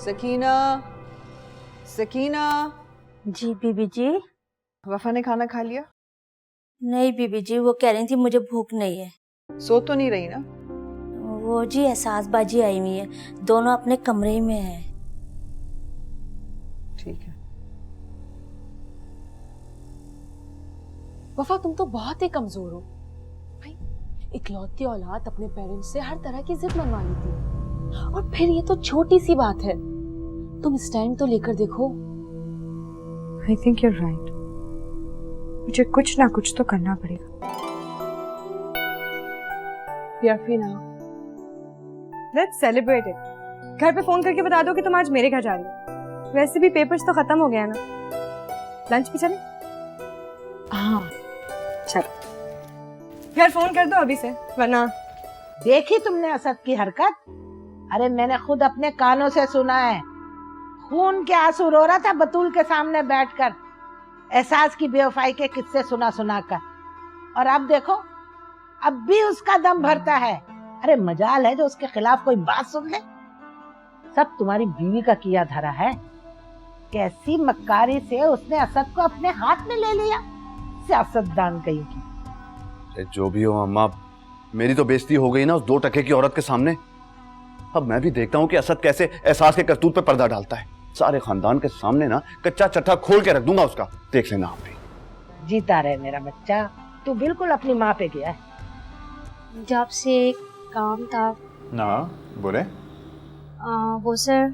सकीना, सकीना। जी बीबी जी। वफा ने खाना खा लिया? नहीं बीबी जी, वो कह रही थी मुझे भूख नहीं है। सो तो नहीं रही ना? वो जी एहसास बाजी आई हुई है, दोनों अपने कमरे में हैं। ठीक है। वफा तुम तो बहुत ही कमजोर हो भाई। इकलौती औलाद अपने पेरेंट्स से हर तरह की जिद मनवा लेती है, और फिर ये तो छोटी सी बात है। तुम स्टैंड तो लेकर देखो। I think you're right. मुझे कुछ ना कुछ तो करना पड़ेगा। याफीना, Let's celebrate it. घर पे फोन करके बता दो कि तुम आज मेरे घर जा रही हो। वैसे भी पेपर्स तो खत्म हो गया ना। लंच पे चले? हाँ चलो। यार फोन कर दो अभी से, वरना। देखी तुमने असद की हरकत? अरे मैंने खुद अपने कानों से सुना है। खून के आंसू रो रहा था बतूल के सामने बैठकर, एहसास की बेवफाई के किस्से सुना सुना कर। और अब देखो, अब भी उसका दम भरता है। अरे मजाल है जो उसके खिलाफ कोई बात सुन ले। सब तुम्हारी बीवी का किया धरा है। कैसी मक्कारी से उसने असद को अपने हाथ में ले लिया। सियासतदान कहीं की। जो भी हो अम्मा, मेरी तो बेइज्जती हो गई ना उस 2 टके की औरत के सामने। अब मैं भी देखता हूँ कि असद कैसे एहसास के करतूत पे पर्दा डालता है। सारे खानदान के सामने ना कच्चा चट्टा खोल के रख दूंगा उसका, देख लेना आप भी। जीता रहे मेरा बच्चा, तू बिल्कुल अपनी माँ पे गया है। जब से एक काम था ना, बोले। वो सर।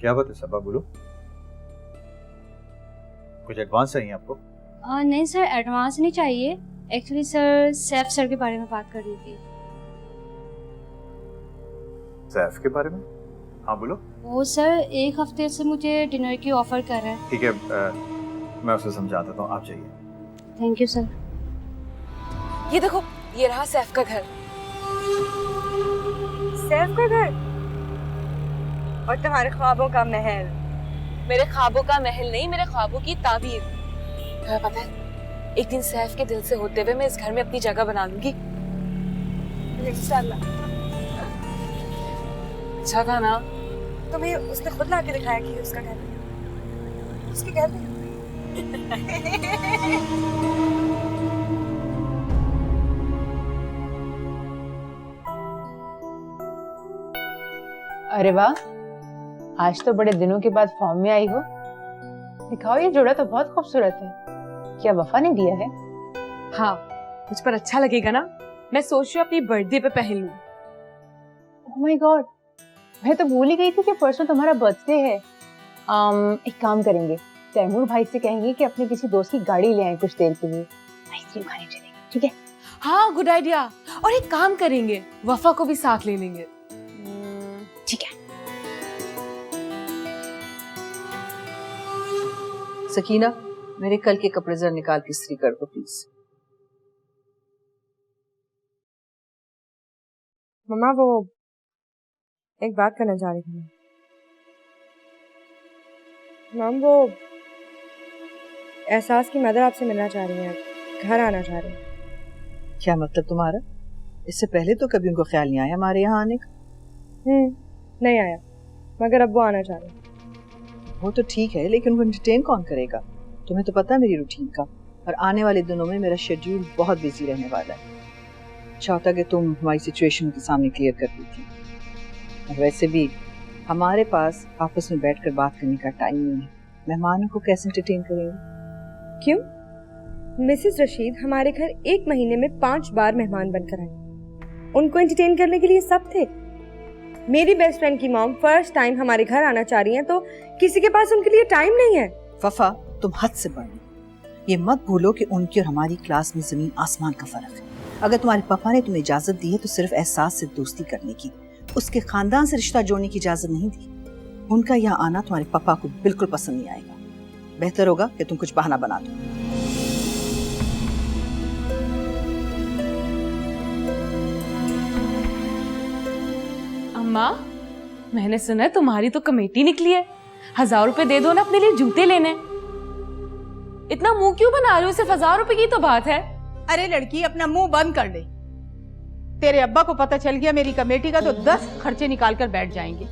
क्या बात है सबा, बोलो। कुछ एडवांस चाहिए आपको? नहीं सर, एडवांस नहीं चाहिए। एक्चुअली सर सैफ सर के बारे में बात कर रही थी। सैफ के बारे में? हाँ बोलो। वो सर 1 हफ्ते से मुझे डिनर की ऑफर कर रहा है। ठीक है, मैं उसे समझा देता हूँ, आप जाइए। Thank you sir. ये देखो, ये रहा सैफ का घर। सैफ का घर और तुम्हारे ख्वाबों का महल। मेरे ख्वाबों का महल नहीं, मेरे ख्वाबों की ताबीर। तुम्हें पता है, एक दिन सैफ के दिल से होते हुए मैं इस घर में अपनी जगह बना लूंगी इंशाल्लाह। अच्छा था ना? तुम्हें उसने खुद ला के दिखाया कि उसका घर है। उसके घर में अरे वाह, आज तो बड़े दिनों के बाद फॉर्म में आई हो। दिखाओ, ये जोड़ा तो बहुत खूबसूरत है। क्या वफा ने दिया है? हाँ, मुझ पर अच्छा लगेगा ना। मैं सोच रही हूँ अपनी बर्थडे पे पहन लूं। ओह माय गॉड, मैं तो भूल ही गई थी कि परसों तुम्हारा बर्थडे है। एक काम करेंगे, तैमूर भाई से कहेंगे कि अपने किसी दोस्त की गाड़ी ले आए कुछ देर के लिए, आइसक्रीम खाने चलेंगे। ठीक है? हाँ, गुड आइडिया। और एक काम करेंगे, वफा को भी साथ ले लेंगे। ठीक है। सकीना, मेरे कल के कपड़े जरा निकाल के इस्त्री कर दो प्लीज। मम्मा, वो एक बात करना चाह रही थी। मैम, वो एहसास की मदर आपसे मिलना चाह रही हैं, घर आना चाह रही हैं। क्या मतलब तुम्हारा? इससे पहले तो कभी उनको ख्याल नहीं आया हमारे यहाँ आने का? नहीं आया, मगर अब वो आना चाह रहे हैं। वो तो ठीक है, लेकिन उनको एंटरटेन कौन करेगा? तुम्हें तो पता है मेरी रूटीन का, और आने वाले दिनों में मेरा शेड्यूल बहुत बिजी रहने वाला है। अच्छा होता कि तुम हमारी सिचुएशन के सामने क्लियर कर दी थी। और वैसे भी हमारे पास आपस में बैठकर बात करने का टाइम नहीं है। मेहमानों को कैसे एंटरटेन करेंगे? क्यों? मिसेस रशीद हमारे घर 1 महीने में 5 बार मेहमान बनकर आए। उनको एंटरटेन करने के लिए सब थे। मेरी बेस्ट फ्रेंड की मॉम फर्स्ट टाइम हमारे घर आना चाह रही हैं, तो किसी के पास उनके लिए टाइम नहीं है। वफा, तुम हद से बढ़ रही। ये मत भूलो कि उनकी और हमारी क्लास में जमीन आसमान का फर्क है। अगर तुम्हारे पापा ने तुम्हें इजाजत दी है तो सिर्फ एहसास से दोस्ती करने की, उसके खानदान से रिश्ता जोड़ने की इजाजत नहीं दी। उनका यहाँ आना तुम्हारे पापा को बिल्कुल पसंद नहीं आएगा। बेहतर होगा कि तुम कुछ बहाना बना दो। अम्मा, मैंने सुना है तुम्हारी तो कमेटी निकली है। 1000 रुपए दे दो ना अपने लिए जूते लेने। इतना मुंह क्यों बना रही हो? सिर्फ 1000 रुपए की तो बात है। अरे लड़की, अपना मुंह बंद कर ले। तेरे अब्बा को पता चल गया मेरी कमेटी का तो 10 खर्चे निकाल कर बैठ जाएंगे।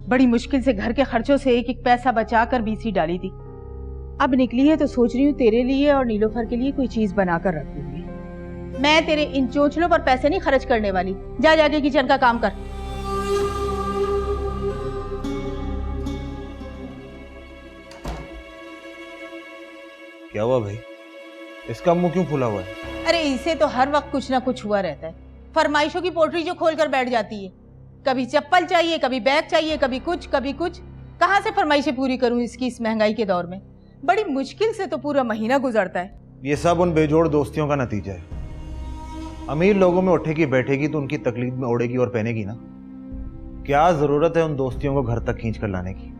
बड़ी मुश्किल से घर के खर्चों से एक एक पैसा बचाकर बीसी डाली थी। अब निकली है तो सोच रही हूँ तेरे लिए और नीलोफर के लिए कोई चीज बनाकर रख दूंगी। मैं तेरे इन चोचलों पर पैसे नहीं खर्च करने वाली। जा जाके किचन का काम कर। क्या हुआ भाई? इसका मुंह क्यों फूला हुआ है? अरे इसे तो हर वक्त कुछ ना कुछ हुआ रहता है। फरमाइशों की पोटली जो खोल कर बैठ जाती है। कभी चप्पल चाहिए, कभी बैग चाहिए, कभी कुछ कभी कुछ। कहाँ से फरमाइशें पूरी करूं इसकी इस महंगाई के दौर में? बड़ी मुश्किल से तो पूरा महीना गुजरता है। ये सब उन बेजोड़ दोस्तियों का नतीजा है। अमीर लोगों में उठेगी बैठेगी तो उनकी तकलीफ में ओढ़ेगी और पहनेगी ना। क्या जरूरत है उन दोस्तियों को घर तक खींच कर लाने की?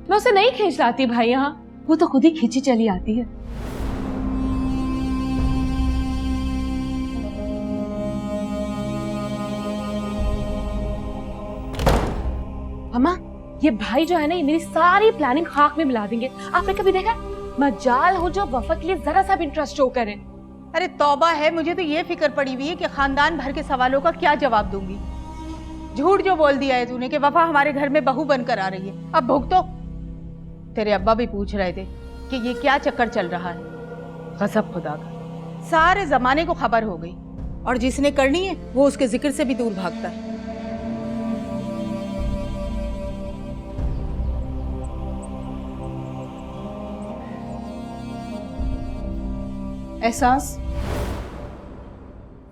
मैं उसे नहीं खींच लाती भाई, यहाँ वो तो खुद ही खींची चली आती है। अम्मा, ये भाई जो है ना, ये मेरी सारी प्लानिंग खाक में मिला देंगे। आपने कभी देखा मजाल हो जो वफा के लिए जरा सा भी इंटरेस्ट शो करें। अरे तौबा है, मुझे तो ये फिक्र पड़ी हुई है कि खानदान भर के सवालों का क्या जवाब दूंगी। झूठ जो बोल दिया है तूने कि वफा हमारे घर में बहू बनकर आ रही है, अब भुगतो। तेरे अब्बा भी पूछ रहे थे कि ये क्या चक्कर चल रहा है। गजब खुदा का, सारे जमाने को खबर हो गई और जिसने करनी है वो उसके जिक्र से भी दूर भागता है। एहसास,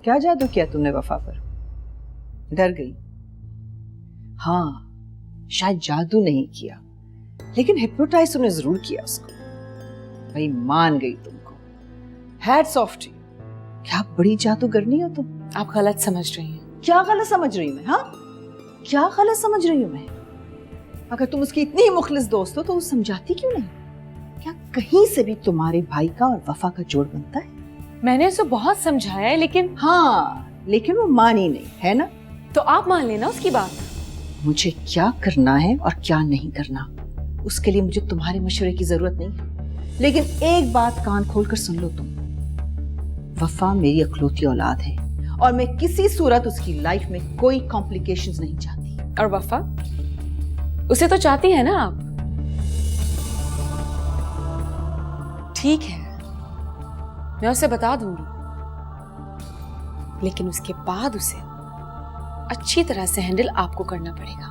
क्या जादू किया तुमने वफा पर? डर गई? हाँ, शायद जादू नहीं किया, लेकिन हिप्नोटाइज तुमने जरूर किया उसको। भाई मान गई तुमको। Hats off to you. क्या बड़ी जादूगरनी हो तुम। आप गलत समझ रही हैं। क्या गलत समझ रही हूँ मैं? हाँ, क्या गलत समझ रही हूँ मैं? अगर तुम उसकी इतनी मुखलिस दोस्त हो तो वो समझाती क्यों नहीं? क्या कहीं से भी तुम्हारे भाई का और वफा का जोड़ बनता है? मैंने उसे बहुत समझाया है, लेकिन हाँ, लेकिन वो मानी नहीं, है ना? तो आप मान लेना उसकी बात। मुझे क्या करना है और क्या नहीं करना, उसके लिए मुझे तुम्हारे मशवरे की जरूरत नहीं है। लेकिन एक बात कान खोलकर सुन लो तुम, वफा मेरी अखलौती औलाद है और मैं किसी सूरत उसकी लाइफ में कोई कॉम्प्लिकेशंस नहीं चाहती। और वफा उसे तो चाहती है ना आप? ठीक है, मैं उसे बता दूंगी, लेकिन उसके बाद उसे अच्छी तरह से हैंडल आपको करना पड़ेगा।